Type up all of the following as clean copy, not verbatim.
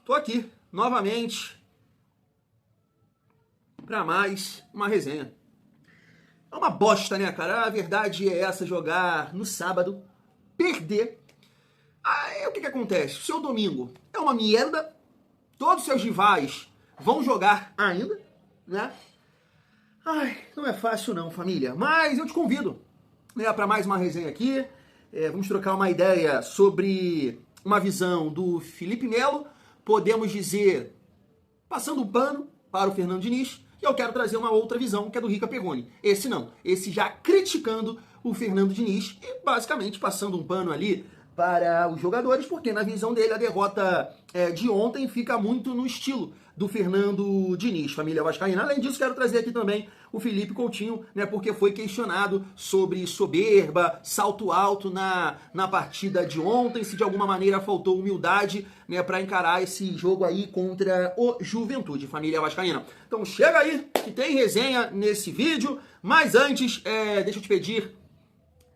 Tô aqui, novamente, para mais uma resenha. É uma bosta, né, cara? A verdade é essa, jogar no sábado, perder. Aí o que acontece? O seu domingo é uma merda, todos os seus rivais vão jogar ainda, né? Ai, não é fácil não, família. Mas eu te convido, né, para mais uma resenha aqui. Vamos trocar uma ideia sobre uma visão do Felipe Melo, podemos dizer, passando um pano para o Fernando Diniz, e eu quero trazer uma outra visão, que é do Rica Pegoni. Esse não, esse já criticando o Fernando Diniz e basicamente passando um pano ali para os jogadores, porque na visão dele a derrota de ontem fica muito no estilo do Fernando Diniz, família vascaína. Além disso, quero trazer aqui também o Felipe Coutinho, né, porque foi questionado sobre soberba, salto alto na partida de ontem, se de alguma maneira faltou humildade, né, para encarar esse jogo aí contra o Juventude, família vascaína. Então chega aí, que tem resenha nesse vídeo, mas antes, deixa eu te pedir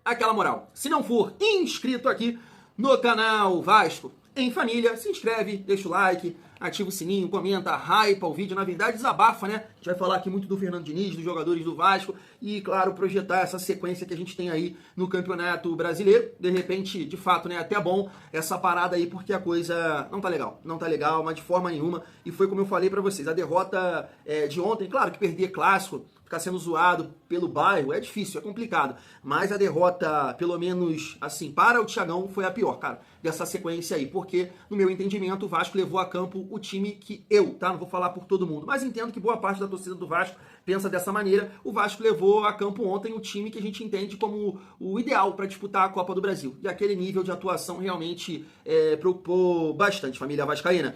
aquela moral. Se não for inscrito aqui no canal Vasco em Família, se inscreve, deixa o like, ativa o sininho, comenta, hypa o vídeo. Na verdade, desabafa, né? A gente vai falar aqui muito do Fernando Diniz, dos jogadores do Vasco e, claro, projetar essa sequência que a gente tem aí no Campeonato Brasileiro. De repente, de fato, né? Até bom essa parada aí, porque a coisa não tá legal. Não tá legal, mas de forma nenhuma. E foi como eu falei pra vocês, a derrota de ontem, claro que perder clássico, ficar sendo zoado pelo bairro é difícil, é complicado. Mas a derrota, pelo menos assim, para o Thiagão, foi a pior, cara, dessa sequência aí. Porque, no meu entendimento, o Vasco levou a campo o time que tá? Não vou falar por todo mundo, mas entendo que boa parte da torcida do Vasco pensa dessa maneira. O Vasco levou a campo ontem o time que a gente entende como o ideal para disputar a Copa do Brasil. E aquele nível de atuação realmente preocupou bastante, família vascaína.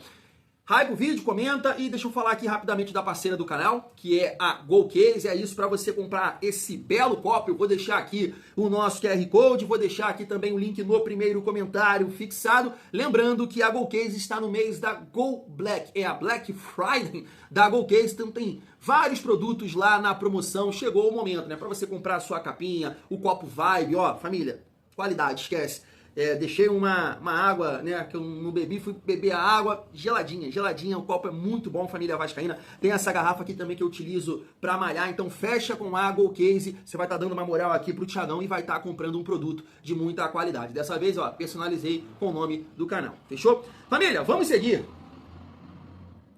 Hype o vídeo, comenta e deixa eu falar aqui rapidamente da parceira do canal, que é a Golcase. É isso, para você comprar esse belo copo. Eu vou deixar aqui o nosso QR Code, vou deixar aqui também o link no primeiro comentário fixado. Lembrando que a Golcase está no mês da Go Black, é a Black Friday da Golcase, então tem vários produtos lá na promoção. Chegou o momento, né, para você comprar a sua capinha, o copo Vibe, ó, família, qualidade, esquece. Deixei uma água, né, que eu não bebi, fui beber a água geladinha, o copo é muito bom, família vascaína. Tem essa garrafa aqui também que eu utilizo para malhar, então fecha com a Golcase, você vai estar dando uma moral aqui pro Thiagão e vai estar comprando um produto de muita qualidade. Dessa vez, ó, personalizei com o nome do canal, fechou? Família, vamos seguir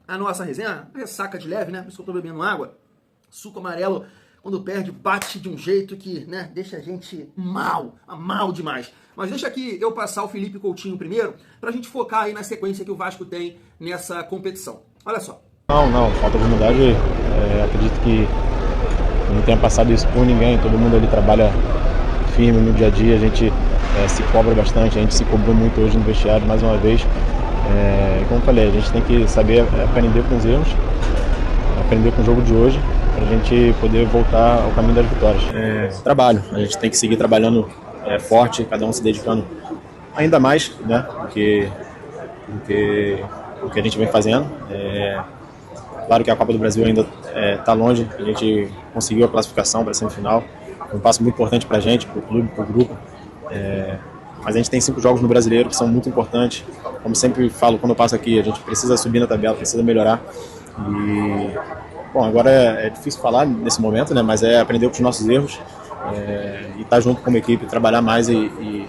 a nossa resenha, ressaca de leve, né, por isso que eu tô bebendo água. Suco amarelo, quando perde, bate de um jeito que, né, deixa a gente mal demais. Mas deixa aqui eu passar o Felipe Coutinho primeiro, pra gente focar aí na sequência que o Vasco tem nessa competição. Olha só. Não, falta de humildade. Acredito que não tenha passado isso por ninguém. Todo mundo ali trabalha firme no dia a dia, a gente se cobra bastante, a gente se cobrou muito hoje no vestiário, mais uma vez. Como eu falei, a gente tem que saber aprender com os erros, aprender com o jogo de hoje, para a gente poder voltar ao caminho das vitórias. Trabalho, a gente tem que seguir trabalhando forte, cada um se dedicando ainda mais, né, do que a gente vem fazendo. Claro que a Copa do Brasil ainda está longe, a gente conseguiu a classificação para a semifinal, um passo muito importante para a gente, para o clube, para o grupo. Mas a gente tem 5 jogos no Brasileiro que são muito importantes. Como sempre falo quando eu passo aqui, a gente precisa subir na tabela, precisa melhorar. Bom, agora é difícil falar nesse momento, né? Mas é aprender com os nossos erros e estar junto como equipe, trabalhar mais e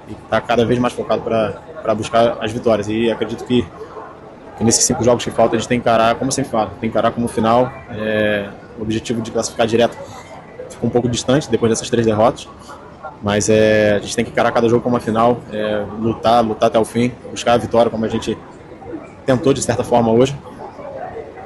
estar cada vez mais focado para buscar as vitórias. E acredito que nesses 5 jogos que faltam a gente tem que encarar, como eu sempre falo, tem que encarar como final. O objetivo de classificar direto ficou um pouco distante depois dessas 3 derrotas, mas a gente tem que encarar cada jogo como uma final, lutar até o fim, buscar a vitória como a gente tentou de certa forma hoje.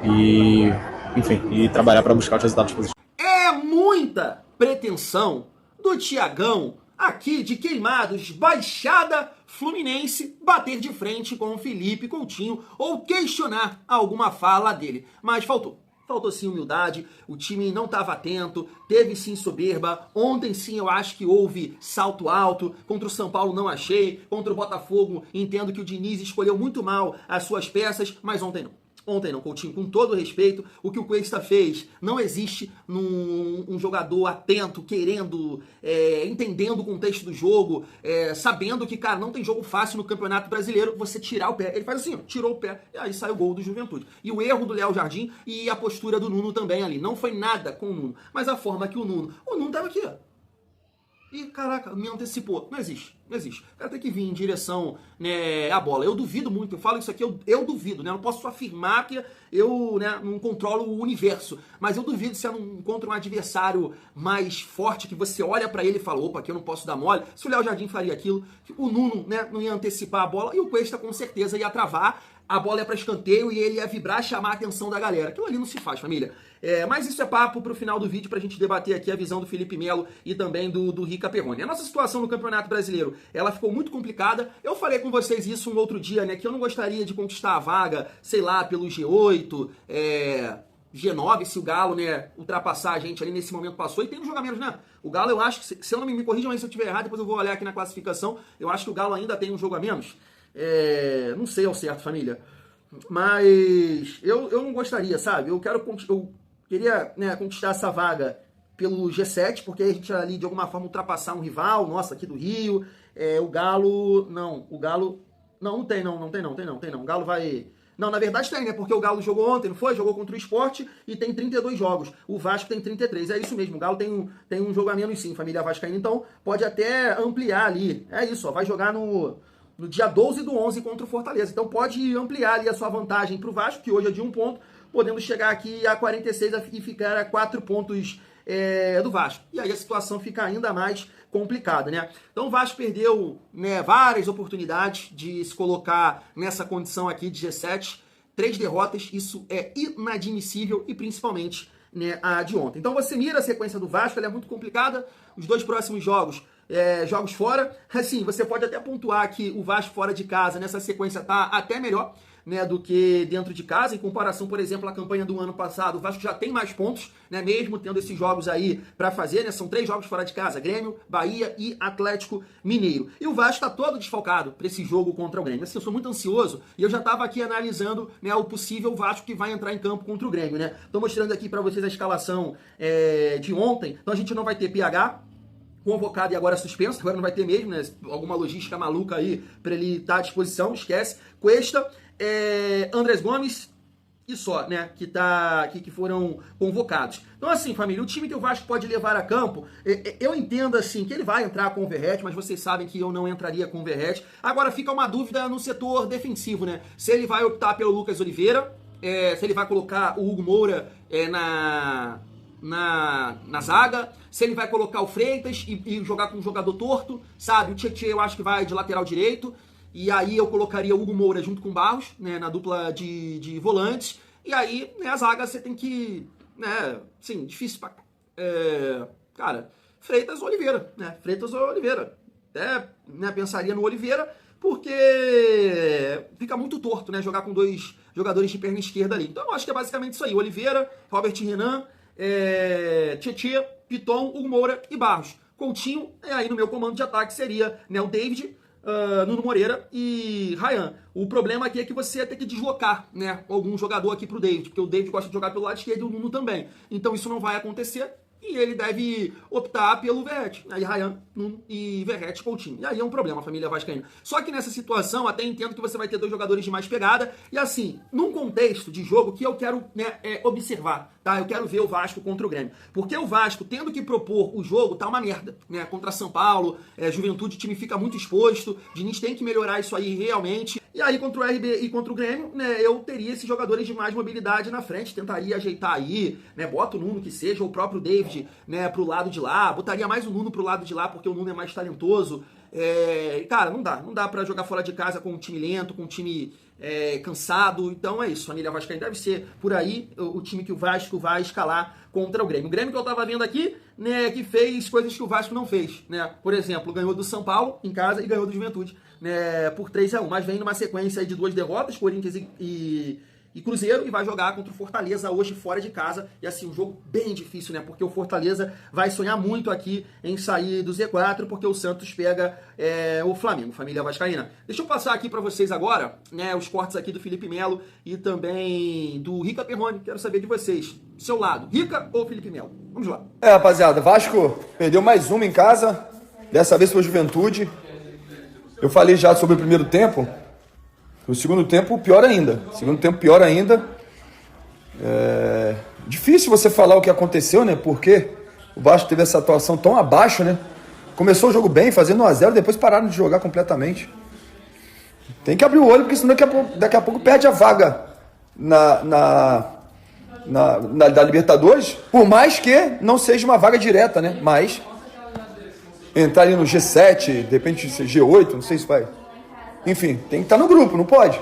E trabalhar para buscar os resultados positivos. É muita pretensão do Thiagão aqui de Queimados, Baixada Fluminense, bater de frente com o Felipe Coutinho ou questionar alguma fala dele. Mas faltou sim humildade, o time não estava atento, teve sim soberba. Ontem sim eu acho que houve salto alto, contra o São Paulo não achei, contra o Botafogo entendo que o Diniz escolheu muito mal as suas peças, mas ontem não. Ontem não, Coutinho, com todo respeito, o que o Cuesta fez não existe num jogador atento, querendo, entendendo o contexto do jogo, sabendo que, cara, não tem jogo fácil no Campeonato Brasileiro, você tirar o pé. Ele faz assim, ó, tirou o pé, e aí sai o gol do Juventude. E o erro do Léo Jardim e a postura do Nuno também ali. Não foi nada com o Nuno, mas a forma que o Nuno tava aqui, ó. E, caraca, me antecipou. Não existe, não existe. O cara tem que vir em direção, né, à bola. Eu duvido muito, eu falo isso aqui, eu duvido, né? Eu não posso afirmar que eu, né, não controlo o universo, mas eu duvido se eu não encontro um adversário mais forte, que você olha pra ele e fala, opa, aqui eu não posso dar mole. Se o Léo Jardim faria aquilo, o Nuno, né, não ia antecipar a bola, e o Cuesta com certeza ia travar, a bola ia pra escanteio e ele ia vibrar, chamar a atenção da galera. Aquilo ali não se faz, família. Mas isso é papo pro final do vídeo pra gente debater aqui a visão do Felipe Melo e também do Rica Perrone. A nossa situação no Campeonato Brasileiro, ela ficou muito complicada. Eu falei com vocês isso um outro dia, né, que eu não gostaria de conquistar a vaga, sei lá, pelo G8, G9, se o Galo, né, ultrapassar a gente ali nesse momento passou, e tem um jogo a menos, né? O Galo, eu acho que, se eu não me corrija, mas se eu estiver errado, depois eu vou olhar aqui na classificação, eu acho que o Galo ainda tem um jogo a menos. Não sei ao certo, família. Mas eu não gostaria, sabe? Eu queria, né, conquistar essa vaga pelo G7, porque a gente ali de alguma forma ultrapassar um rival nosso aqui do Rio. O Galo, não, não tem não. O Galo vai... Não, na verdade tem, né? Porque o Galo jogou ontem, não foi? Jogou contra o Sport e tem 32 jogos. O Vasco tem 33. É isso mesmo, o Galo tem um jogo a menos sim, família vascaína. Então pode até ampliar ali. É isso, ó, vai jogar no dia 12/11 contra o Fortaleza. Então pode ampliar ali a sua vantagem para o Vasco, que hoje é de 1 ponto, podendo chegar aqui a 46 e ficar a 4 pontos do Vasco. E aí a situação fica ainda mais complicada, né? Então o Vasco perdeu, né, várias oportunidades de se colocar nessa condição aqui de G7. 3 derrotas, isso é inadmissível, e principalmente, né, a de ontem. Então você mira a sequência do Vasco, ela é muito complicada. Os 2 próximos jogos, jogos fora. Assim, você pode até pontuar que o Vasco fora de casa, nessa sequência, tá até melhor, né, do que dentro de casa. Em comparação, por exemplo, à campanha do ano passado, o Vasco já tem mais pontos, né, mesmo tendo esses jogos aí para fazer, né? São 3 jogos fora de casa: Grêmio, Bahia e Atlético Mineiro. E o Vasco tá todo desfalcado para esse jogo contra o Grêmio. Assim, eu sou muito ansioso e eu já tava aqui analisando, né, o possível Vasco que vai entrar em campo contra o Grêmio, né? Tô mostrando aqui para vocês a escalação de ontem. Então a gente não vai ter PH convocado e agora suspenso, agora não vai ter mesmo, né? Alguma logística maluca aí para ele estar à disposição, esquece. Cuesta, Andrés Gomes e só, né, que foram convocados. Então, assim, família, o time que o Vasco pode levar a campo, eu entendo, assim, que ele vai entrar com o Verratti, mas vocês sabem que eu não entraria com o Verratti. Agora fica uma dúvida no setor defensivo, né? Se ele vai optar pelo Lucas Oliveira, se ele vai colocar o Hugo Moura na zaga, se ele vai colocar o Freitas e jogar com um jogador torto, sabe? O Tietchan eu acho que vai de lateral direito, e aí eu colocaria o Hugo Moura junto com o Barros, né, na dupla de volantes, e aí, né, a zaga você tem que, né, sim, difícil pra... cara, Freitas ou Oliveira, né? Freitas ou Oliveira. Até, né, pensaria no Oliveira, porque fica muito torto, né, jogar com 2 jogadores de perna esquerda ali. Então eu acho que é basicamente isso aí: Oliveira, Robert Renan, Tietchan, Piton, Hugo Moura e Barros. Coutinho, aí no meu comando de ataque seria, né, o David, Nuno Moreira e Ryan. O problema aqui é que você ia ter que deslocar, né, algum jogador aqui pro David, porque o David gosta de jogar pelo lado esquerdo e o Nuno também. Então isso não vai acontecer, e ele deve optar pelo Verratti. Aí Ryan, Nuno e Verratti, Coutinho. E aí é um problema, a família vascaína. Só que nessa situação, até entendo que você vai ter 2 jogadores de mais pegada, e assim, num contexto de jogo que eu quero, né, observar, tá? Eu quero ver o Vasco contra o Grêmio. Porque o Vasco, tendo que propor o jogo, tá uma merda, né? Contra São Paulo, Juventude, o time fica muito exposto, Diniz tem que melhorar isso aí realmente. E aí, contra o RB e contra o Grêmio, né, eu teria esses jogadores de mais mobilidade na frente, tentaria ajeitar aí, né, bota o Nuno que seja, o próprio David, né, pro lado de lá, botaria mais o Nuno pro lado de lá, porque o Nuno é mais talentoso. Cara, não dá pra jogar fora de casa com um time lento, com um time cansado. Então é isso, família vascaína, deve ser por aí o time que o Vasco vai escalar contra o Grêmio. O Grêmio que eu tava vendo aqui, né, que fez coisas que o Vasco não fez, né? Por exemplo, ganhou do São Paulo em casa e ganhou do Juventude, né, por 3-1, mas vem numa sequência aí de 2 derrotas, Corinthians e e Cruzeiro, e vai jogar contra o Fortaleza hoje fora de casa. E assim, um jogo bem difícil, né? Porque o Fortaleza vai sonhar muito aqui em sair do Z4, porque o Santos pega o Flamengo, família vascaína. Deixa eu passar aqui para vocês agora, né, os cortes aqui do Felipe Melo e também do Rica Perrone. Quero saber de vocês, seu lado, Rica ou Felipe Melo? Vamos lá. Rapaziada, Vasco perdeu mais uma em casa, dessa vez foi o Juventude. Eu falei já sobre o primeiro tempo. O segundo tempo, pior ainda. Difícil você falar o que aconteceu, né? Porque o Vasco teve essa atuação tão abaixo, né? Começou o jogo bem, fazendo 1-0, depois pararam de jogar completamente. Tem que abrir o olho, porque senão daqui a pouco perde a vaga da Libertadores. Por mais que não seja uma vaga direta, né? Mas entrar ali no G7, de repente G8, não sei se vai... Enfim, tem que estar no grupo, não pode.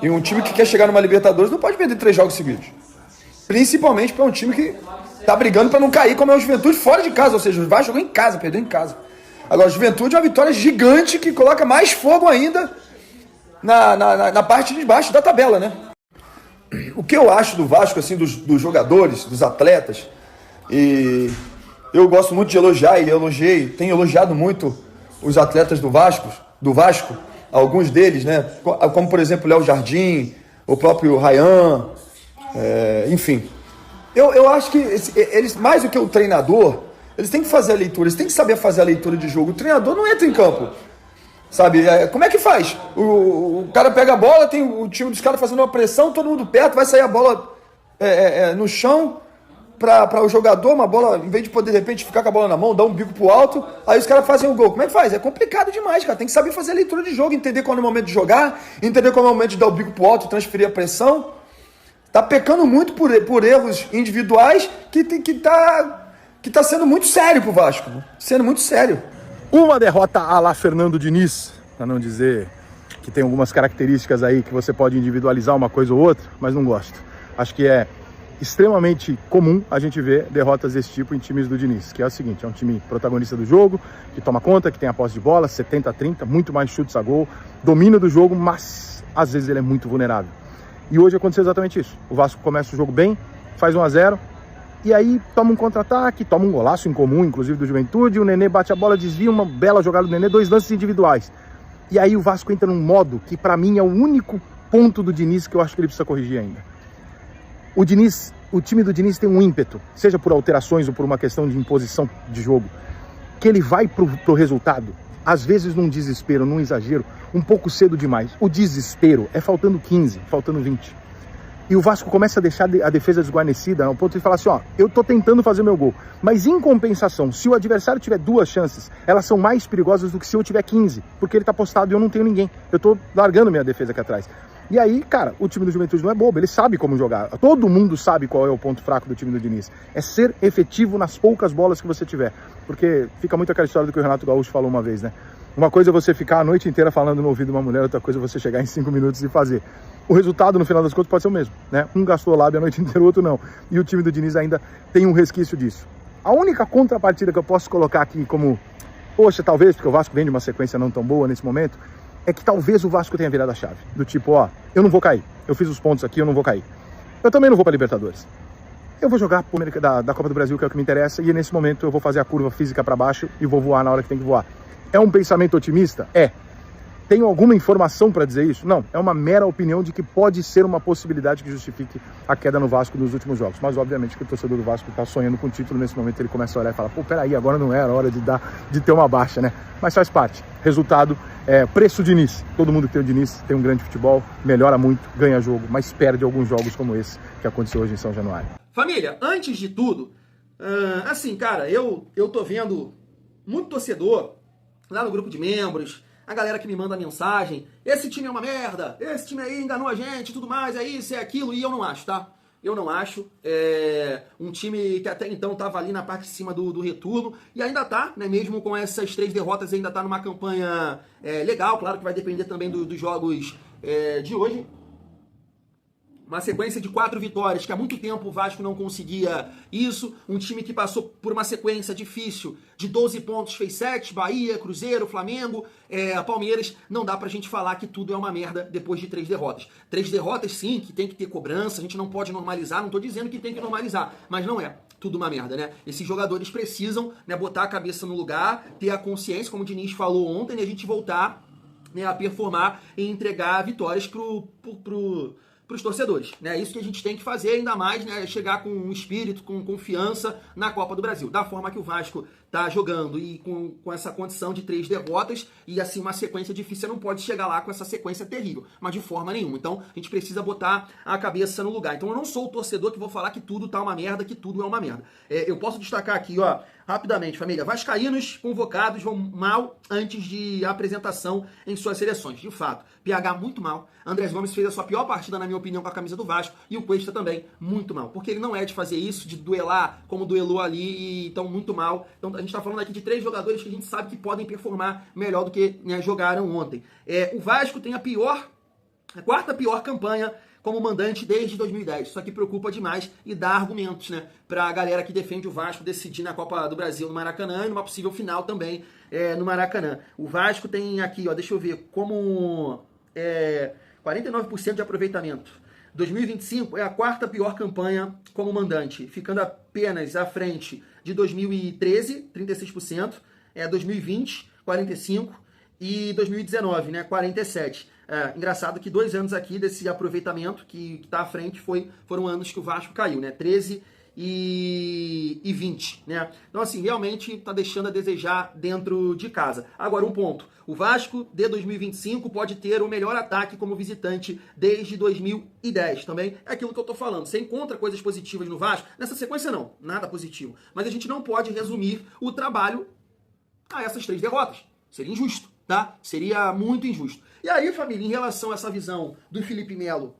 E um time que quer chegar numa Libertadores não pode perder 3 jogos seguidos. Principalmente para um time que tá brigando para não cair, como é o Juventude, fora de casa. Ou seja, o Vasco jogou em casa, perdeu em casa. Agora, o Juventude é uma vitória gigante que coloca mais fogo ainda na parte de baixo da tabela, né? O que eu acho do Vasco, assim, dos jogadores, dos atletas, e eu gosto muito de elogiar, e tenho elogiado muito os atletas do Vasco, alguns deles, né? Como, por exemplo, o Léo Jardim, o próprio Ryan, enfim. Eu acho que eles, mais do que o treinador, eles têm que fazer a leitura, eles têm que saber fazer a leitura de jogo. O treinador não entra em campo, sabe? Como é que faz? O cara pega a bola, tem o time dos caras fazendo uma pressão, todo mundo perto, vai sair a bola no chão para o jogador, uma bola, em vez de poder, de repente, ficar com a bola na mão, dar um bico pro alto, aí os caras fazem o gol. Como é que faz? É complicado demais, cara. Tem que saber fazer a leitura de jogo, entender qual é o momento de jogar, entender qual é o momento de dar o bico pro alto, transferir a pressão. Tá pecando muito por erros individuais que tá sendo muito sério pro Vasco, né? Sendo muito sério. Uma derrota à la Fernando Diniz, para não dizer que tem algumas características aí que você pode individualizar uma coisa ou outra, mas não gosto. Acho que é extremamente comum a gente ver derrotas desse tipo em times do Diniz, que é o seguinte: é um time protagonista do jogo, que toma conta, que tem a posse de bola, 70-30, muito mais chutes a gol, domínio do jogo, mas às vezes ele é muito vulnerável. E hoje aconteceu exatamente isso. O Vasco começa o jogo bem, faz 1-0, e aí toma um contra-ataque, toma um golaço incomum, inclusive do Juventude, o Nenê bate a bola, desvia, uma bela jogada do Nenê, 2 lances individuais. E aí o Vasco entra num modo que pra mim é o único ponto do Diniz que eu acho que ele precisa corrigir ainda. O time do Diniz tem um ímpeto, seja por alterações ou por uma questão de imposição de jogo, que ele vai pro resultado, às vezes num desespero, num exagero, um pouco cedo demais. O desespero é faltando 15, faltando 20. E o Vasco começa a deixar a defesa desguarnecida, ao ponto de falar assim, ó, eu tô tentando fazer meu gol, mas em compensação, se o adversário tiver 2 chances, elas são mais perigosas do que se eu tiver 15, porque ele tá postado e eu não tenho ninguém. Eu tô largando minha defesa aqui atrás. E aí, cara, o time do Juventude não é bobo, ele sabe como jogar. Todo mundo sabe qual é o ponto fraco do time do Diniz. É ser efetivo nas poucas bolas que você tiver. Porque fica muito aquela história do que o Renato Gaúcho falou uma vez, né? Uma coisa é você ficar a noite inteira falando no ouvido de uma mulher, outra coisa é você chegar em 5 minutos e fazer. O resultado, no final das contas, pode ser o mesmo, né? Um gastou lábia a noite inteira, o outro não. E o time do Diniz ainda tem um resquício disso. A única contrapartida que eu posso colocar aqui como, poxa, talvez, porque o Vasco vem de uma sequência não tão boa nesse momento, é que talvez o Vasco tenha virado a chave. Do tipo, ó, eu não vou cair. Eu fiz os pontos aqui, eu não vou cair. Eu também não vou para Libertadores. Eu vou jogar da Copa do Brasil, que é o que me interessa, e nesse momento eu vou fazer a curva física para baixo e vou voar na hora que tem que voar. É um pensamento otimista? É. Tenho alguma informação para dizer isso? Não. É uma mera opinião de que pode ser uma possibilidade que justifique a queda no Vasco nos últimos jogos. Mas, obviamente, que o torcedor do Vasco está sonhando com o título. Nesse momento, ele começa a olhar e fala, pô, peraí, agora não era hora de ter uma baixa, né? Mas faz parte. Resultado, preço Diniz. Todo mundo que tem o Diniz tem um grande futebol, melhora muito, ganha jogo, mas perde alguns jogos como esse que aconteceu hoje em São Januário. Família, antes de tudo, assim, cara, eu tô vendo muito torcedor lá no grupo de membros, a galera que me manda mensagem, esse time é uma merda, esse time aí enganou a gente, tudo mais, é isso, é aquilo, e eu não acho, tá? Eu não acho. Um time que até então estava ali na parte de cima do retorno, e ainda tá, né? Mesmo com essas 3 derrotas, ainda tá numa campanha legal, claro que vai depender também dos jogos de hoje. Uma sequência de 4 vitórias, que há muito tempo o Vasco não conseguia isso. Um time que passou por uma sequência difícil de 12 pontos, fez 7, Bahia, Cruzeiro, Flamengo, Palmeiras. Não dá pra gente falar que tudo é uma merda depois de 3 derrotas. 3 derrotas, sim, que tem que ter cobrança, a gente não pode normalizar, não tô dizendo que tem que normalizar, mas não é tudo uma merda, né? Esses jogadores precisam, né, botar a cabeça no lugar, ter a consciência, como o Diniz falou ontem, né, a gente voltar, né, a performar e entregar vitórias pros torcedores, né? Isso que a gente tem que fazer, ainda mais, né? Chegar com um espírito, com confiança na Copa do Brasil. Da forma que o Vasco tá jogando e com essa condição de 3 derrotas e assim uma sequência difícil, você não pode chegar lá com essa sequência terrível, mas de forma nenhuma. Então a gente precisa botar a cabeça no lugar. Então eu não sou o torcedor que vou falar que tudo tá uma merda, que tudo é uma merda. Eu posso destacar aqui, ó, rapidamente, família, vascaínos convocados vão mal antes de apresentação em suas seleções. De fato, PH muito mal. Andrés Gomes fez a sua pior partida, na minha opinião, com a camisa do Vasco, e o Cuesta também muito mal, porque ele não é de fazer isso, de duelar como duelou ali, e então muito mal. Então a gente tá falando aqui de 3 jogadores que a gente sabe que podem performar melhor do que, né, jogaram ontem. O Vasco tem a 4ª pior campanha como mandante desde 2010. Isso aqui preocupa demais e dá argumentos, né, pra galera que defende o Vasco decidir na Copa do Brasil no Maracanã e numa possível final também no Maracanã. O Vasco tem aqui, ó, deixa eu ver, como 49% de aproveitamento. 2025 é a 4ª pior campanha como mandante, ficando apenas à frente de 2013, 36%, 2020, 45%, e 2019, né, 47%. Engraçado que 2 anos aqui desse aproveitamento que tá à frente foram anos que o Vasco caiu, né, 13 e 20, né? Então, assim, realmente tá deixando a desejar dentro de casa. Agora, um ponto. O Vasco, de 2025, pode ter o melhor ataque como visitante desde 2010. Também é aquilo que eu tô falando. Você encontra coisas positivas no Vasco? Nessa sequência, não. Nada positivo. Mas a gente não pode resumir o trabalho a essas 3 derrotas. Seria injusto, tá? Seria muito injusto. E aí, família, em relação a essa visão do Felipe Melo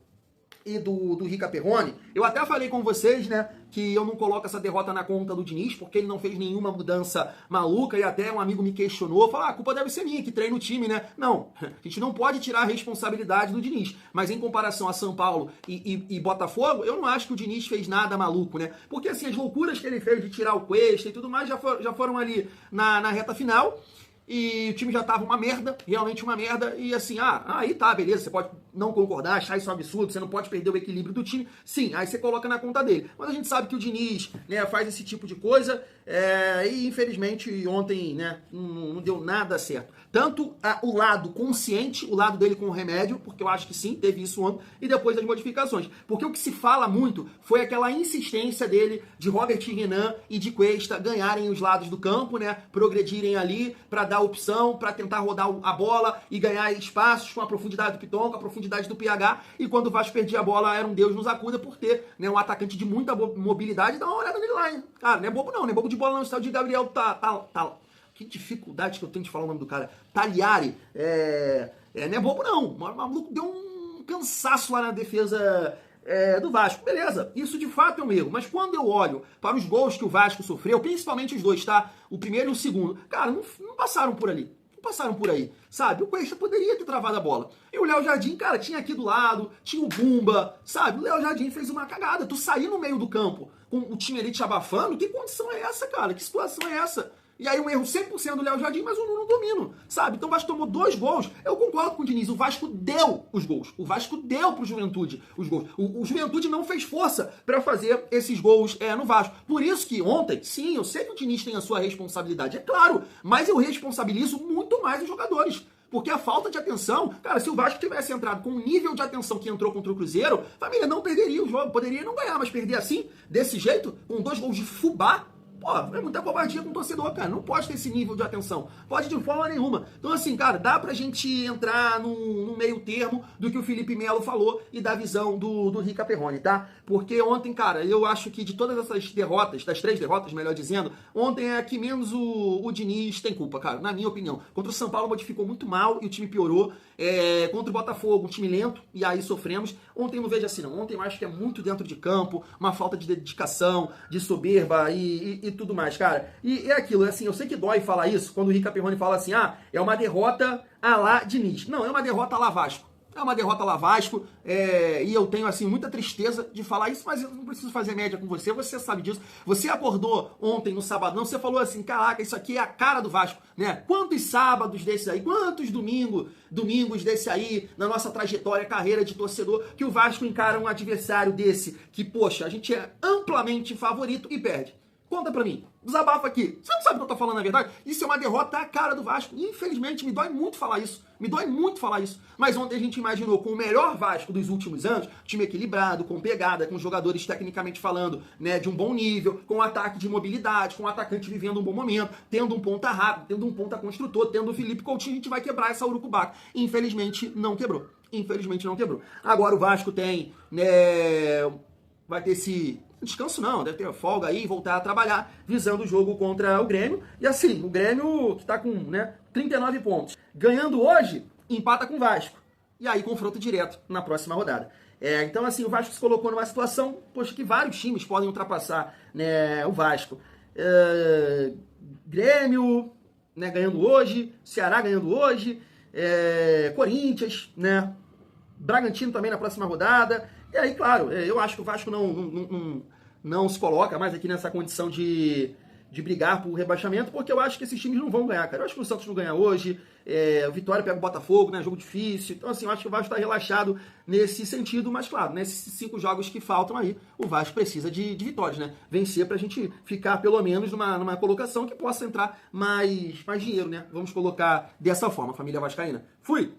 e do Rica Perrone, eu até falei com vocês, né, que eu não coloco essa derrota na conta do Diniz, porque ele não fez nenhuma mudança maluca, e até um amigo me questionou, falou, a culpa deve ser minha, que treina o time, né? Não, a gente não pode tirar a responsabilidade do Diniz, mas em comparação a São Paulo e Botafogo, eu não acho que o Diniz fez nada maluco, né? Porque, assim, as loucuras que ele fez de tirar o Cuesta e tudo mais já foram ali na reta final, e o time já tava uma merda, realmente uma merda, e assim, aí tá, beleza, você pode não concordar, achar isso um absurdo, você não pode perder o equilíbrio do time, sim, aí você coloca na conta dele. Mas a gente sabe que o Diniz, né, faz esse tipo de coisa, e infelizmente ontem, né, não deu nada certo. Tanto o lado consciente, o lado dele com o remédio, porque eu acho que sim, teve isso ontem, e depois das modificações. Porque o que se fala muito foi aquela insistência dele de Robert Renan e de Cuesta ganharem os lados do campo, né, progredirem ali para dar opção, para tentar rodar a bola e ganhar espaços com a profundidade do Piton, com a profundidade do PH, e quando o Vasco perdia a bola era um Deus nos acuda por ter, né, um atacante de muita mobilidade. Dá uma olhada nele lá, hein? Cara, não é bobo não é bobo de bola não, esse tal de Gabriel que dificuldade que eu tenho de falar o nome do cara. Taliari, não é bobo não, o maluco deu um cansaço lá na defesa do Vasco. Beleza, isso de fato é um erro, mas quando eu olho para os gols que o Vasco sofreu, principalmente os 2, tá? O primeiro e o segundo, cara, não passaram por ali. Não passaram por aí, sabe? O Cuesta poderia ter travado a bola. E o Léo Jardim, cara, tinha aqui do lado, tinha o Bumba, sabe? O Léo Jardim fez uma cagada. Tu sair no meio do campo com o time ali te abafando, que condição é essa, cara? Que situação é essa? E aí um erro 100% do Léo Jardim, mas o Nuno domina, sabe? Então o Vasco tomou 2 gols. Eu concordo com o Diniz, o Vasco deu os gols. O Vasco deu pro Juventude os gols. O Juventude não fez força para fazer esses gols no Vasco. Por isso que ontem, sim, eu sei que o Diniz tem a sua responsabilidade, é claro, mas eu responsabilizo muito mais os jogadores. Porque a falta de atenção, cara, se o Vasco tivesse entrado com o nível de atenção que entrou contra o Cruzeiro, família, não perderia o jogo. Poderia não ganhar, mas perder assim, desse jeito, com 2 gols de fubá, pô, é muita covardia com o torcedor, cara. Não pode ter esse nível de atenção. Pode de forma nenhuma. Então, assim, cara, dá pra gente entrar no meio termo do que o Felipe Melo falou e da visão do Rica Perrone, tá? Porque ontem, cara, eu acho que de todas essas derrotas, das 3 derrotas, melhor dizendo, ontem é a que menos o Diniz tem culpa, cara, na minha opinião. Contra o São Paulo modificou muito mal e o time piorou. Contra o Botafogo, um time lento, e aí sofremos. Ontem não vejo assim, não. Ontem eu acho que é muito dentro de campo, uma falta de dedicação, de soberba e tudo mais, cara. E é aquilo, assim, eu sei que dói falar isso, quando o Rica Perrone fala assim, é uma derrota à la Diniz. Não, é uma derrota à la Vasco. É uma derrota lá Vasco, e eu tenho, assim, muita tristeza de falar isso, mas eu não preciso fazer média com você, você sabe disso. Você acordou ontem no sabadão, você falou assim, caraca, isso aqui é a cara do Vasco, né? Quantos sábados desses aí, quantos domingos desse aí, na nossa trajetória, carreira de torcedor, que o Vasco encara um adversário desse, que, poxa, a gente é amplamente favorito e perde. Conta pra mim, desabafa aqui. Você não sabe o que eu tô falando na verdade? Isso é uma derrota à cara do Vasco. Infelizmente, me dói muito falar isso. Mas ontem a gente imaginou com o melhor Vasco dos últimos anos, time equilibrado, com pegada, com jogadores tecnicamente falando, né, de um bom nível, com ataque de mobilidade, com o atacante vivendo um bom momento, tendo um ponta rápido, tendo um ponta construtor, tendo o Felipe Coutinho, a gente vai quebrar essa urucubaca. Infelizmente, não quebrou. Agora o Vasco tem, né, vai ter esse descanso não, deve ter folga aí, voltar a trabalhar, visando o jogo contra o Grêmio. E assim, o Grêmio que tá com, né, 39 pontos. Ganhando hoje, empata com o Vasco. E aí, confronto direto na próxima rodada. Então, assim, o Vasco se colocou numa situação, poxa, que vários times podem ultrapassar, né, o Vasco. Grêmio, né, ganhando hoje, Ceará ganhando hoje, Corinthians, né, Bragantino também na próxima rodada. E aí, claro, eu acho que o Vasco não se coloca mais aqui nessa condição de brigar por rebaixamento, porque eu acho que esses times não vão ganhar, cara. Eu acho que o Santos não ganha hoje, o Vitória pega o Botafogo, né, jogo difícil. Então, assim, eu acho que o Vasco está relaxado nesse sentido, mas, claro, nesses 5 jogos que faltam aí, o Vasco precisa de vitórias, né? Vencer pra gente ficar, pelo menos, numa colocação que possa entrar mais dinheiro, né? Vamos colocar dessa forma, família vascaína. Fui!